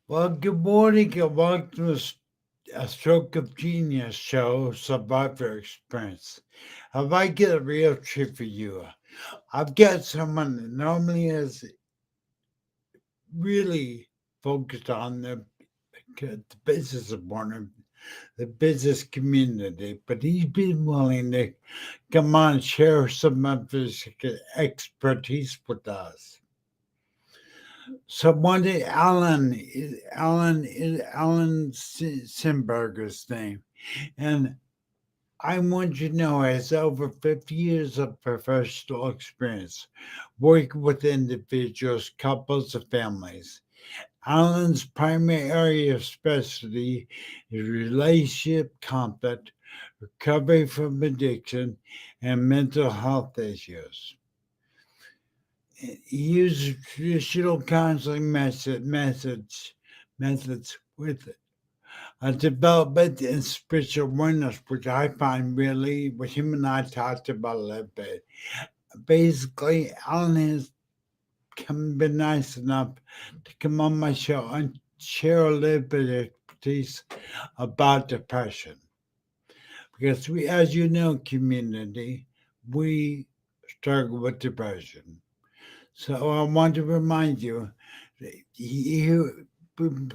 Well, good morning and welcome to a Stroke of Genius show, Survivor Experience. Have I get a real treat for you? I've got someone that normally is really focused on the business of one, the business community, but he's been willing to come on and share some of his expertise with us. So one day, Alan Simberger's name, and I want you to know he has over 50 years of professional experience working with individuals, couples, and families. Alan's primary area of specialty is relationship conflict, recovery from addiction, and mental health issues. He uses traditional counseling methods with development and spiritual awareness, which I find really, what him and I talked about a little bit. Basically, Alan has been nice enough to come on my show and share a little bit of expertise about depression. Because we, as you know, community, we struggle with depression. So I want to remind you, you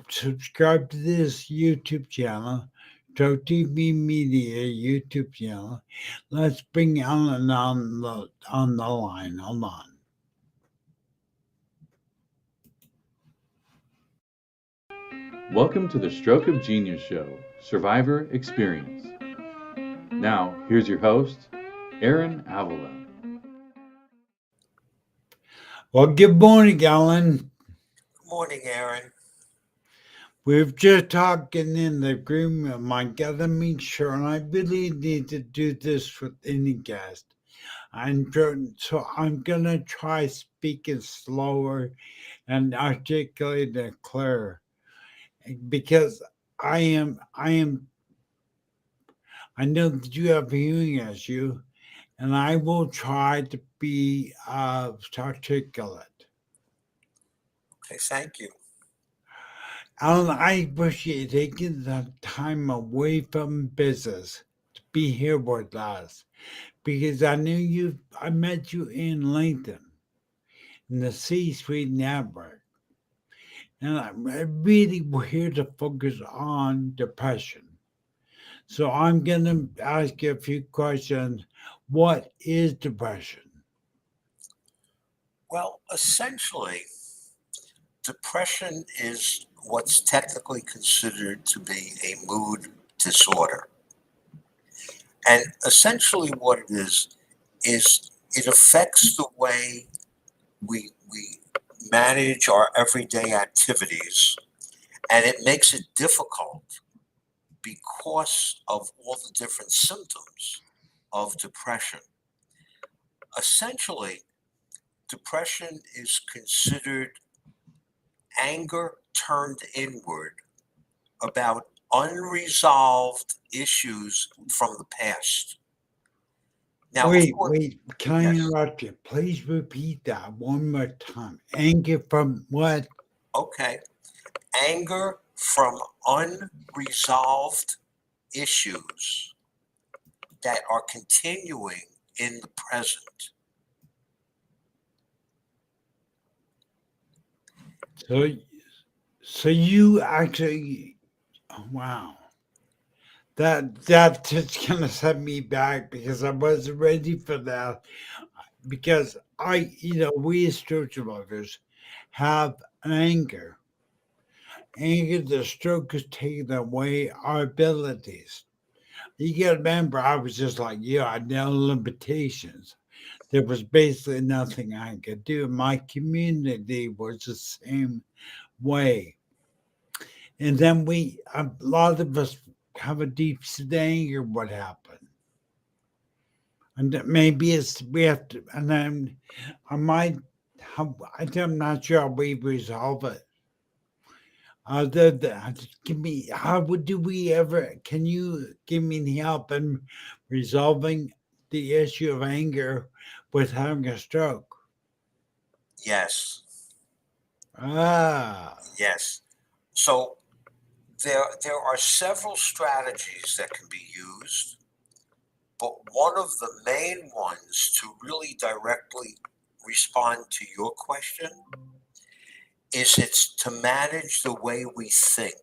subscribe to this YouTube channel, Joe TV Media YouTube channel. Let's bring Alan on the line. Hold on. Welcome to the Stroke of Genius Show, Survivor Experience. Now, here's your host, Aaron Avila. Well, good morning, Alan. Good morning, Aaron. We've just talking in the agreement. I gotta make sure, and I really need to do this with any guest. So I'm gonna try speaking slower and articulate it clearer because I know that you have a hearing issue, and I will try to be articulate. Okay, thank you. Alan, I appreciate taking the time away from business to be here with us because I met you in LinkedIn in the C-suite network, and I really we're here to focus on depression. So I'm going to ask you a few questions. What is depression? Well, essentially, depression is what's technically considered to be a mood disorder. And essentially, what it is it affects the way we manage our everyday activities, and it makes it difficult because of all the different symptoms of depression. Essentially, depression is considered anger turned inward about unresolved issues from the past. Now, of course, Wait, can I yes, interrupt you? Please repeat that one more time. Anger from what? okay. Anger from unresolved issues that are continuing in the present. So, so you actually, oh, wow. That just gonna set me back because I wasn't ready for that. Because we as spiritual workers have anger. Anger, the stroke is taking away our abilities. You got to remember, I was just like you. I had no limitations. There was basically nothing I could do. My community was the same way. And then a lot of us have a deep anger. What happened? And that maybe we have to, and then I might, I'm not sure how we resolve it. Other than, give me, do we ever, can you give me any help in resolving the issue of anger with having a stroke? Yes, Ah, yes. So there are several strategies that can be used, but one of the main ones to really directly respond to your question is it's to manage the way we think.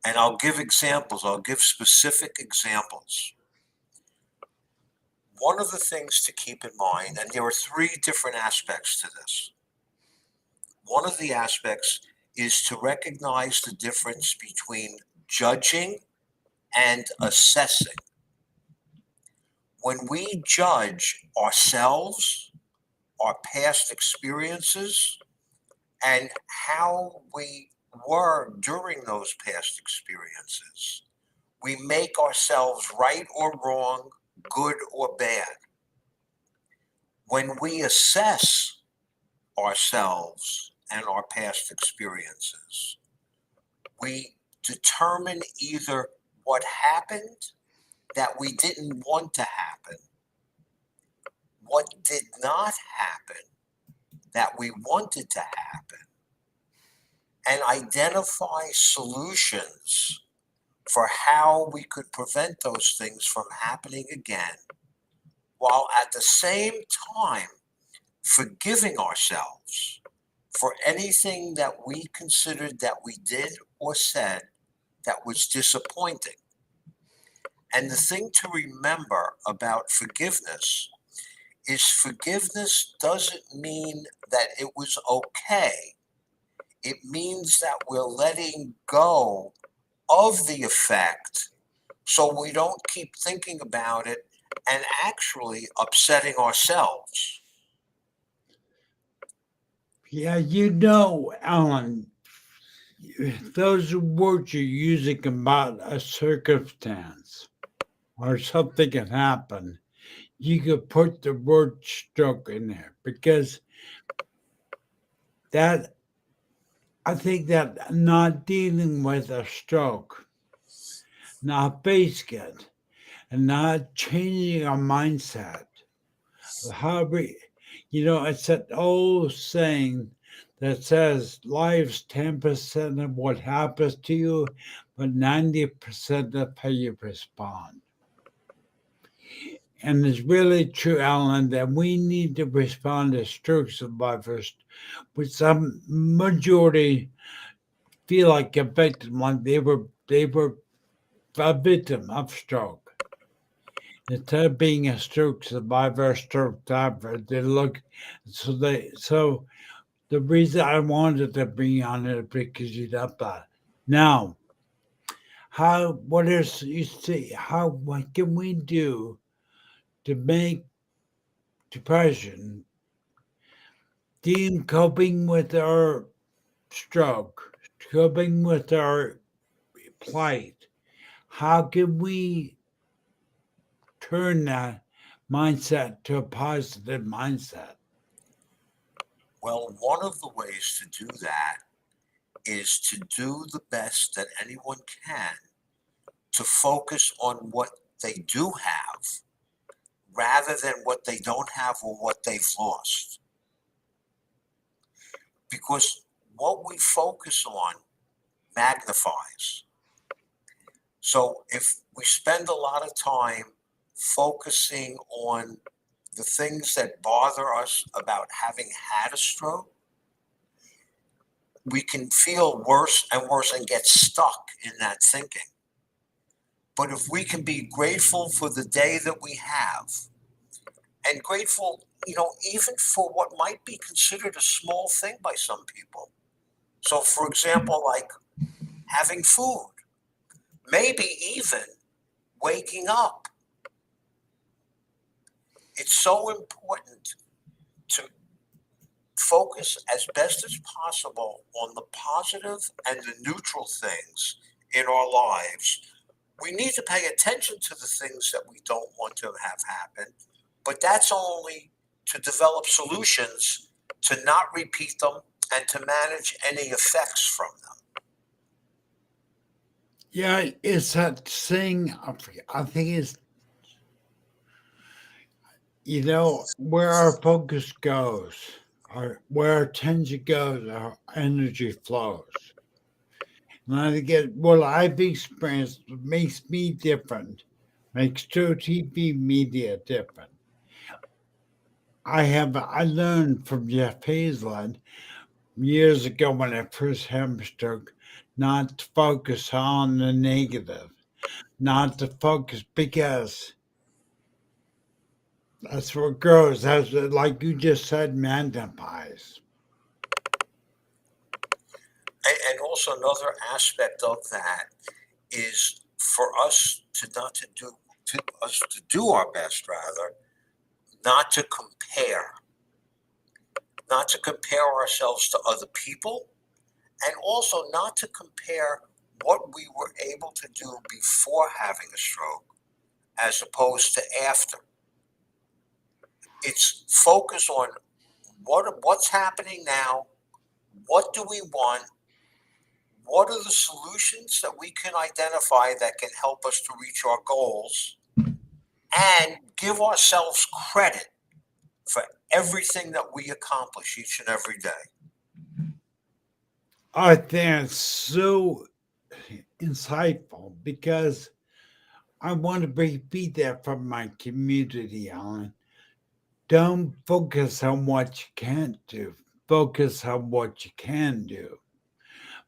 And I'll give examples, I'll give specific examples. One of the things to keep in mind, and there are three different aspects to this. One of the aspects is to recognize the difference between judging and assessing. When we judge ourselves, our past experiences, and how we were during those past experiences, we make ourselves right or wrong, good or bad. When we assess ourselves and our past experiences, we determine either what happened that we didn't want to happen, what did not happen that we wanted to happen, and identify solutions for how we could prevent those things from happening again, while at the same time forgiving ourselves for anything that we considered that we did or said that was disappointing. And the thing to remember about forgiveness is forgiveness doesn't mean that it was okay. It means that we're letting go of the effect so we don't keep thinking about it and actually upsetting ourselves. Yeah, Alan, those words you're using about a circumstance or something can happen, you could put the word stroke in there because that I think that not dealing with a stroke, not facing it, and not changing our mindset. How we, it's that old saying that says life's 10% of what happens to you, but 90% of how you respond. And it's really true, Alan, that we need to respond as stroke survivors, with some majority feel like a victim, like they were a victim of stroke. Instead of being a stroke survivor, stroke survivor, they look so the reason I wanted to bring on it because you got that. Now, what can we do to make depression, coping with our stroke, coping with our plight? How can we turn that mindset to a positive mindset? Well, one of the ways to do that is to do the best that anyone can to focus on what they do have rather than what they don't have or what they've lost. Because what we focus on magnifies. So if we spend a lot of time focusing on the things that bother us about having had a stroke, we can feel worse and worse and get stuck in that thinking. But if we can be grateful for the day that we have, and grateful, even for what might be considered a small thing by some people. So, for example, like having food, maybe even waking up. It's so important to focus as best as possible on the positive and the neutral things in our lives. We need to pay attention to the things that we don't want to have happen, but that's only to develop solutions to not repeat them and to manage any effects from them. Yeah, it's that thing. I think it's where our focus goes, or where our attention goes, our energy flows. Not to get what I've experienced makes me different, makes true TV media different. I learned from Jeff Hazlett years ago when I first had a stroke not to focus on the negative, not to focus because that's what grows. That's like you just said, magnifies. And also another aspect of that is for us to not to do to us to do our best, rather not to compare, not to compare ourselves to other people, and also not to compare what we were able to do before having a stroke as opposed to after. It's focus on what's happening now, what do we want, what are the solutions that we can identify that can help us to reach our goals, and give ourselves credit for everything that we accomplish each and every day. I think it's so insightful because I want to repeat that from my community, Alan. Don't focus on what you can't do. Focus on what you can do.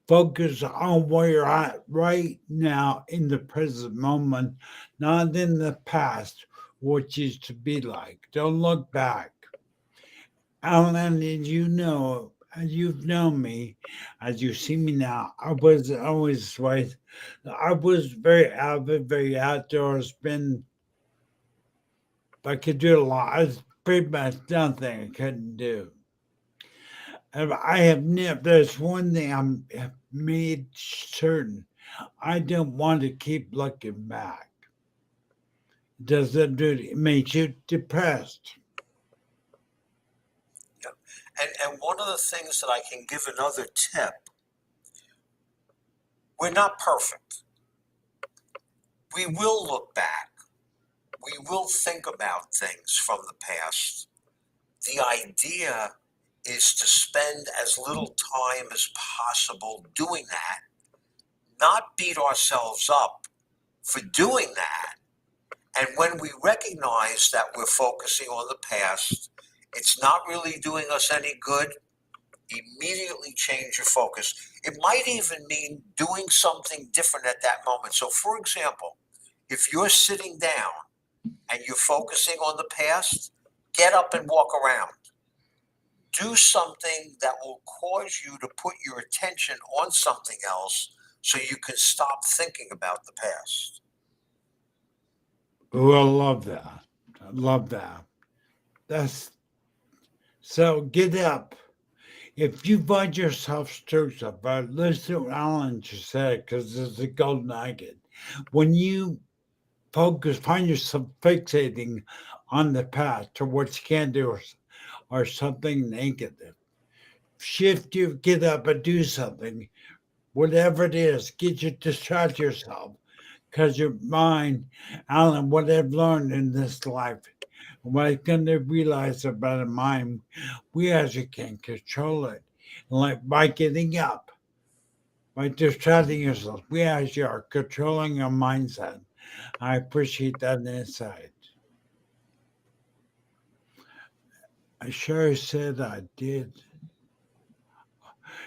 Focus on where you're at right now in the present moment, not in the past, what used to be like. Don't look back. Alan, as you know, as you've known me, as you see me now, I was always right. I was very avid, very outdoors, been I could do a lot. I was pretty much nothing I couldn't do. And I have never, there's one thing I'm have made certain. I don't want to keep looking back. Does that do it makes you depressed? Yeah. And one of the things that I can give another tip, we're not perfect. We will look back. We will think about things from the past. The idea is to spend as little time as possible doing that, not beat ourselves up for doing that. And when we recognize that we're focusing on the past, it's not really doing us any good, immediately change your focus. It might even mean doing something different at that moment. So, for example, if you're sitting down and you're focusing on the past, get up and walk around. Do something that will cause you to put your attention on something else so you can stop thinking about the past. Oh, I love that. I love that. That's so get up. If you find yourself stressed about, listen to what Alan just said because it's a gold nugget. When you find yourself fixating on the past or what you can do or something negative, shift you, get up and do something, whatever it is, distract yourself because your mind, Alan, what I've learned in this life, what I come to realize about a mind, we actually can control it. Like by getting up, by distracting yourself, we actually are controlling our mindset. I appreciate that insight. I sure said I did.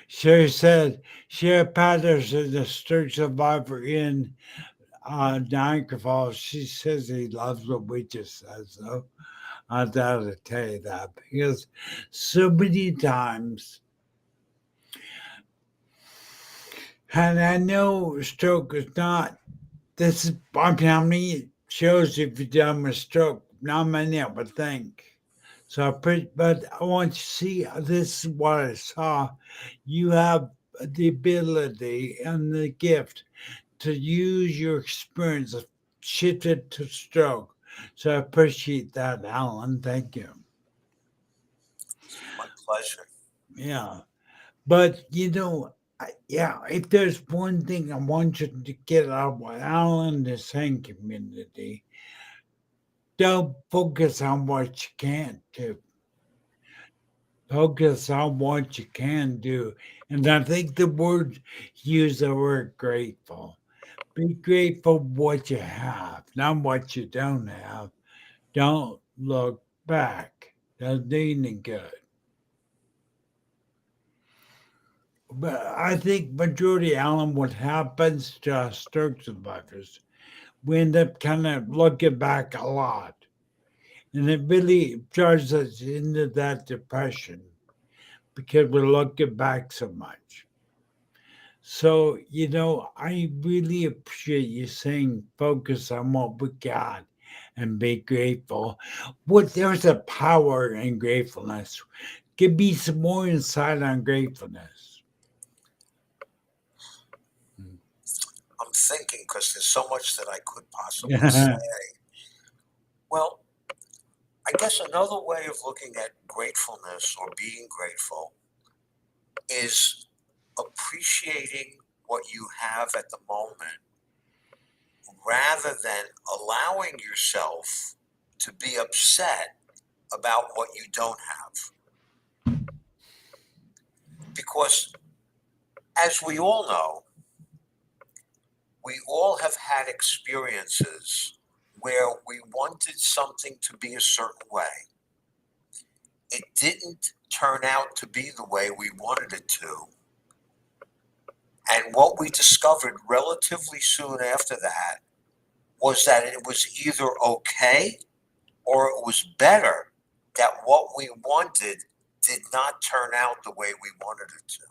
Sherry said, Sherry Patterson, the stroke survivor in Niagara Falls, she says he loves what we just said. So I gotta tell you that because so many times, and I know stroke is not, this is, I mean, how many shows have you done with stroke? Not many, I would think. So, but I want you to see this is what I saw. You have the ability and the gift to use your experience of shift it to stroke. So I appreciate that, Alan. Thank you. My pleasure. Yeah. But yeah, if there's one thing I want you to get out of what Alan is saying, community, don't focus on what you can't do. Focus on what you can do. And I think the word, use the word grateful. Be grateful for what you have, not what you don't have. Don't look back. Doesn't do any good. But I think majority, Alan, what happens to us stroke survivors, we end up kind of looking back a lot. And it really drives us into that depression because we're looking back so much. So, I really appreciate you saying focus on what we got and be grateful. There's a power in gratefulness. Give me some more insight on gratefulness. I'm thinking because there's so much that I could possibly say. Well, I guess another way of looking at gratefulness or being grateful is appreciating what you have at the moment rather than allowing yourself to be upset about what you don't have. Because as we all know, we all have had experiences where we wanted something to be a certain way. It didn't turn out to be the way we wanted it to. And what we discovered relatively soon after that was that it was either okay or it was better that what we wanted did not turn out the way we wanted it to.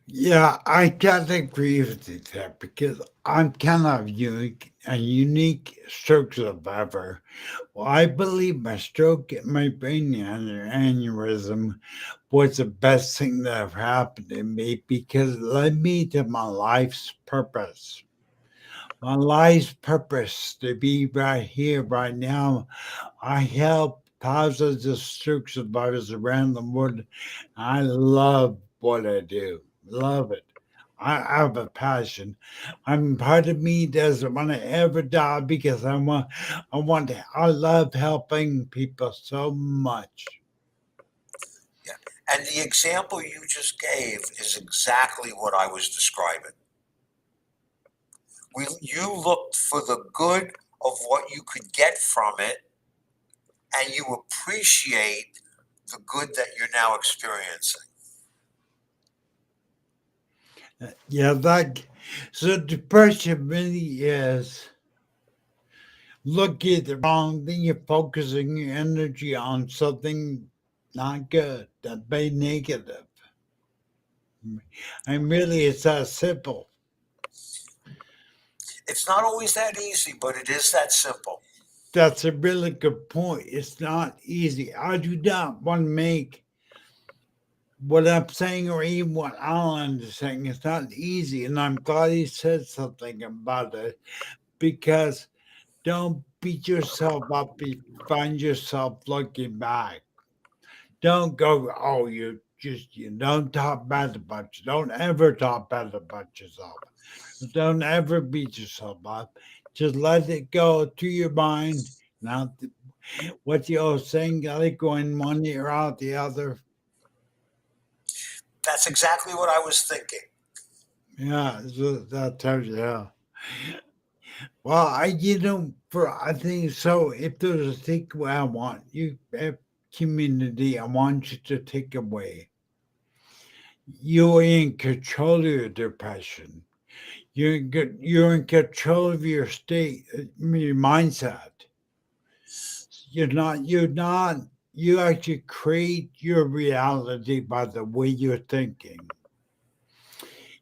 Yeah, I gotta agree with you there because I'm kind of a unique stroke survivor. Well, I believe my stroke, my brain aneurysm, was the best thing that ever happened to me because it led me to my life's purpose. My life's purpose to be right here, right now. I help thousands of stroke survivors around the world. I love what I do. Love it. I have a passion. I'm part of me doesn't want to ever die because I love helping people so much. Yeah. And the example you just gave is exactly what I was describing. You looked for the good of what you could get from it, and you appreciate the good that you're now experiencing. Yeah, so depression really is look at the wrong thing. You're focusing your energy on something not good, that be negative. And really, it's that simple. It's not always that easy, but it is that simple. That's a really good point. It's not easy. I do not want to make what I'm saying or even what Alan is saying. It's not easy. And I'm glad he said something about it because don't beat yourself up if you find yourself looking back. Don't go, oh, you don't talk bad about you. Don't ever talk bad about yourself. Don't ever beat yourself up. Just let it go to your mind. Not what the old saying, gotta go in one ear out the other. That's exactly what I was thinking. Yeah, so that tells you. Yeah. Well, I think so. If there's a takeaway I want you, community, I want you to take away. You're in control of your depression. You're in control of your state, your mindset. You actually create your reality by the way you're thinking.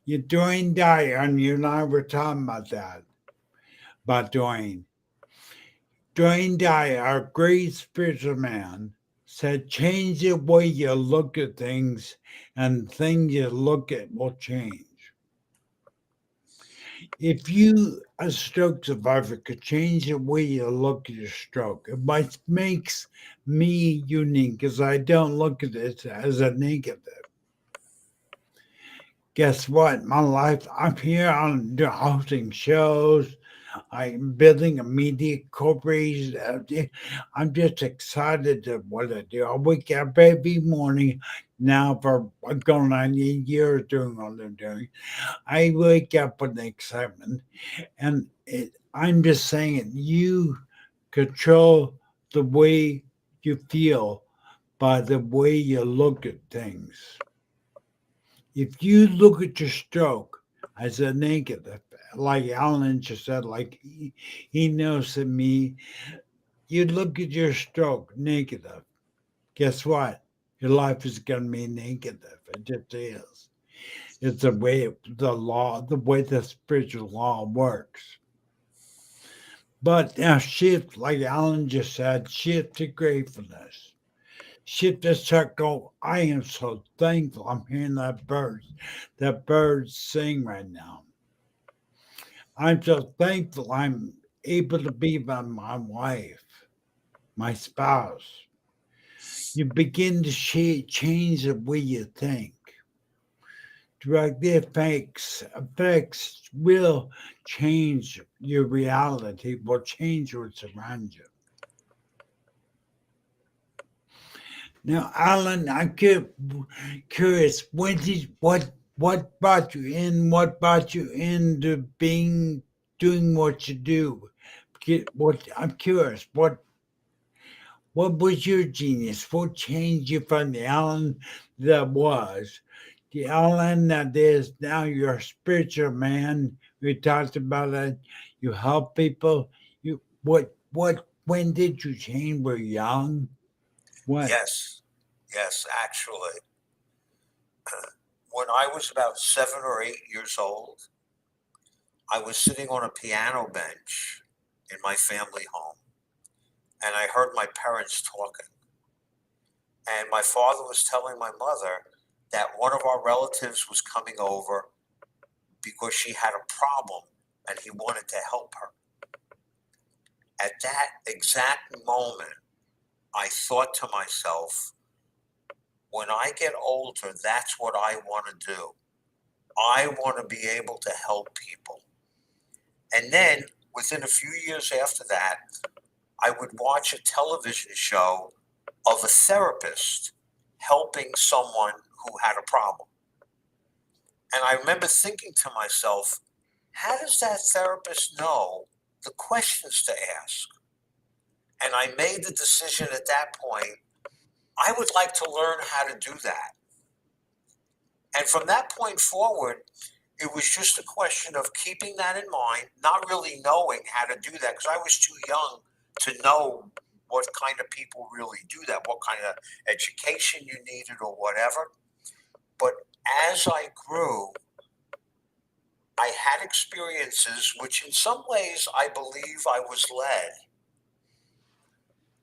You're doing diet, and you and I were talking about that, about Dwayne. Dwayne Dyer, our great spiritual man, said, change the way you look at things, and things you look at will change. If you, a stroke survivor, could change the way you look at your stroke, it makes me unique because I don't look at it as a negative. Guess what? My life, I'm here on hosting shows. I'm building a media corporation. I'm just excited to what I do. I wake up every morning now for going on 8 years doing what I'm doing. I wake up with excitement, and I'm just saying you control the way you feel by the way you look at things. If you look at your stroke as a negative, like Alan just said, like he knows that me, you look at your stroke negative, guess what? Your life is going to be negative. It just is. It's the way the way the spiritual law works. But now shift, like Alan just said, shift to gratefulness. Shift to circle. I am so thankful I'm hearing that birds sing right now. I'm so thankful I'm able to be by my wife, my spouse. You begin to change the way you think. Direct effects will change your reality, will change what's around you. Now, Alan, I'm curious. What brought you in? What brought you into doing what you do? What I'm curious. What was your genius? What changed you from the Alan that was? The Alan that is now you're a spiritual man. We talked about it. You help people. When did you change? Were you young? What? Yes, yes, actually. When I was about 7 or 8 years old, I was sitting on a piano bench in my family home, and I heard my parents talking. And my father was telling my mother that one of our relatives was coming over because she had a problem and he wanted to help her. At that exact moment, I thought to myself, when I get older, that's what I want to do. I want to be able to help people. And then within a few years after that, I would watch a television show of a therapist helping someone who had a problem. And I remember thinking to myself, how does that therapist know the questions to ask? And I made the decision at that point, I would like to learn how to do that. And from that point forward, it was just a question of keeping that in mind, not really knowing how to do that because I was too young to know what kind of people really do that, what kind of education you needed or whatever. But as I grew, I had experiences which in some ways I believe I was led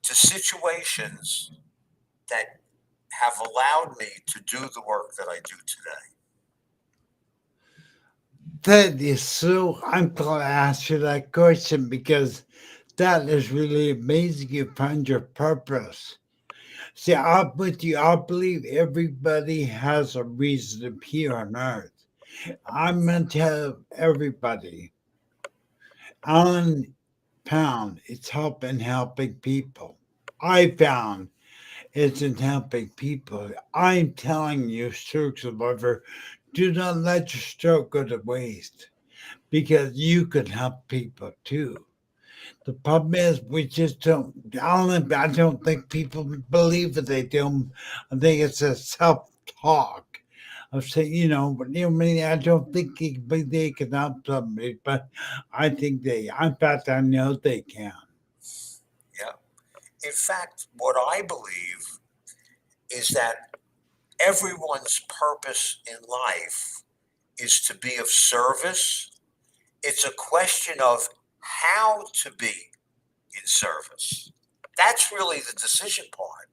to situations that have allowed me to do the work that I do today. That is so. I'm glad I asked you that question because that is really amazing. You found your purpose. See, I'm with you. I believe everybody has a reason to be here on earth. I'm meant to tell everybody. Alan found it's helping people. I found it's in helping people. I'm telling you, stroke survivor, do not let your stroke go to waste because you can help people too. The problem is we just don't. I don't think people believe that they do. I think it's a self-talk of saying, but I mean, I don't think they can help somebody, but I think they. In fact, I know they can. Yeah. In fact, what I believe is that everyone's purpose in life is to be of service. It's a question of how to be in service. That's really the decision part.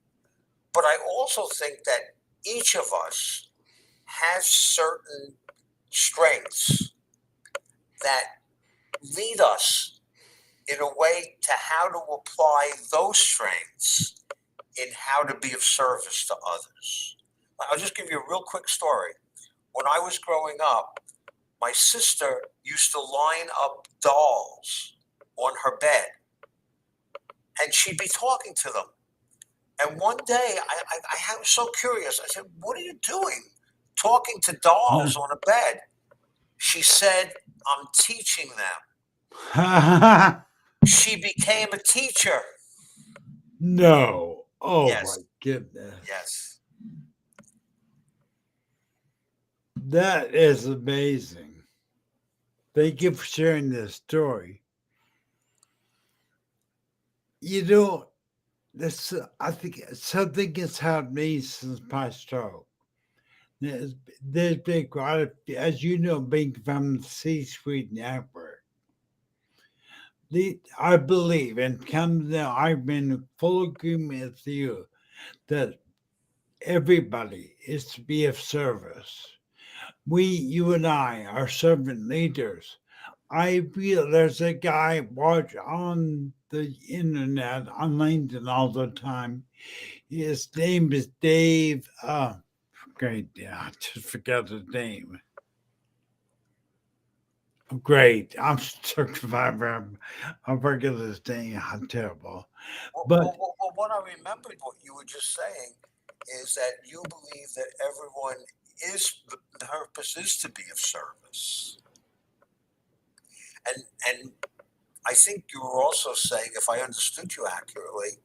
But I also think that each of us has certain strengths that lead us in a way to how to apply those strengths in how to be of service to others. I'll just give you a real quick story. When I was growing up, my sister used to line up dolls on her bed, and she'd be talking to them. And one day, I was so curious. I said, "What are you doing, talking to dolls on a bed?" She said, "I'm teaching them." She became a teacher. No. Oh my Yes, goodness. yes. That is amazing. Thank you for sharing this story. You know, this I think something has helped me since my stroke. There's been quite as you know, being from the C-suite network. I believe and come now I've been in full agreement with you that everybody is to be of service. You and I are servant leaders. I feel there's a guy watch on the internet on LinkedIn all the time. His name is Dave. Great, yeah, I just forgot his name. Great, I'm stuck survivor. I forget his name. I'm terrible. But What I remembered what you were just saying is that you believe that everyone the purpose is to be of service. And I think you were also saying, if I understood you accurately,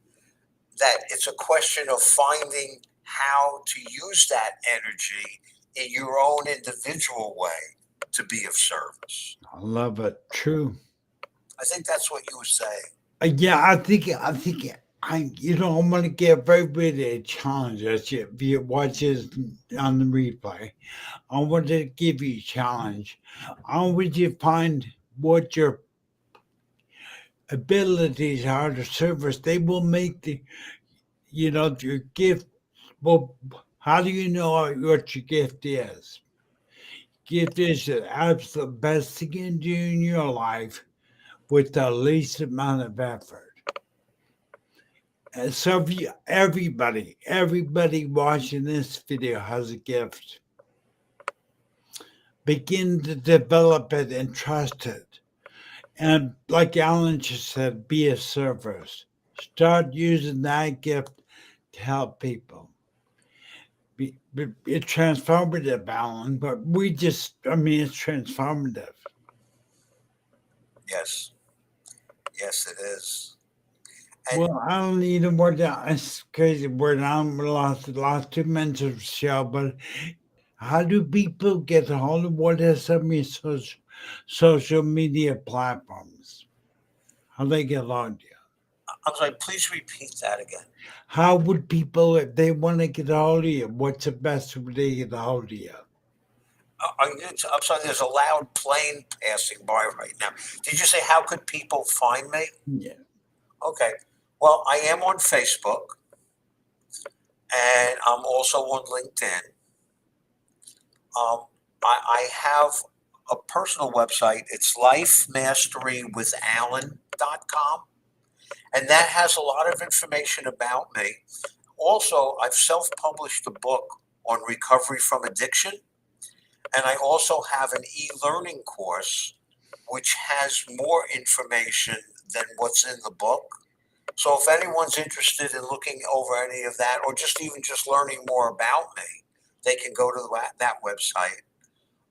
that it's a question of finding how to use that energy in your own individual way to be of service. I love it. True. I think that's what you were saying. Yeah, I'm going to give everybody a challenge as if you watch this on the replay. I want to give you a challenge. I want you to find what your abilities are to service. They will make your gift. Well, how do you know what your gift is? Gift is the absolute best thing you can do in your life with the least amount of effort. And so everybody watching this video has a gift. Begin to develop it and trust it. And like Alan just said, be a service. Start using that gift to help people. It's transformative, Alan, but it's transformative. Yes. Yes, it is. Well, I don't need a word down. It's crazy. We're down. We lost 2 minutes of the show, but how do people get a hold of what are some of your social media platforms? How they get a hold of you? I'm sorry, please repeat that again. How would people, if they want to get a hold of you, what's the best way to get a hold of you? I'm sorry, there's a loud plane passing by right now. Did you say, how could people find me? Yeah. Okay. Well, I am on Facebook, and I'm also on LinkedIn. I have a personal website. It's lifemasterywithalan.com, and that has a lot of information about me. Also, I've self-published a book on recovery from addiction, and I also have an e-learning course which has more information than what's in the book. So if anyone's interested in looking over any of that, or just learning more about me, they can go to that website.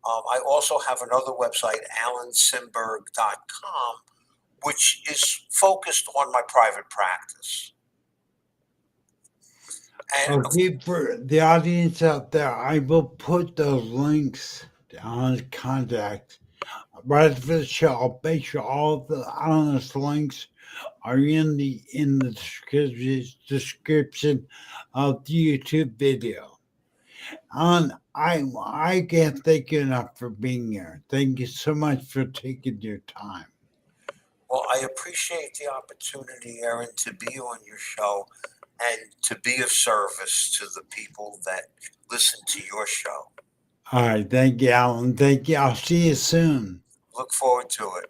I also have another website, alansimberg.com, which is focused on my private practice. And Okay, for the audience out there, I will put those links on contact right for the show. I'll make sure all the honest links are in the description of the YouTube video. And I can't thank you enough for being here. Thank you so much for taking your time. well, I appreciate the opportunity, Aaron, to be on your show and to be of service to the people that listen to your show. All right, thank you, Alan. Thank you. I'll see you soon. Look forward to it.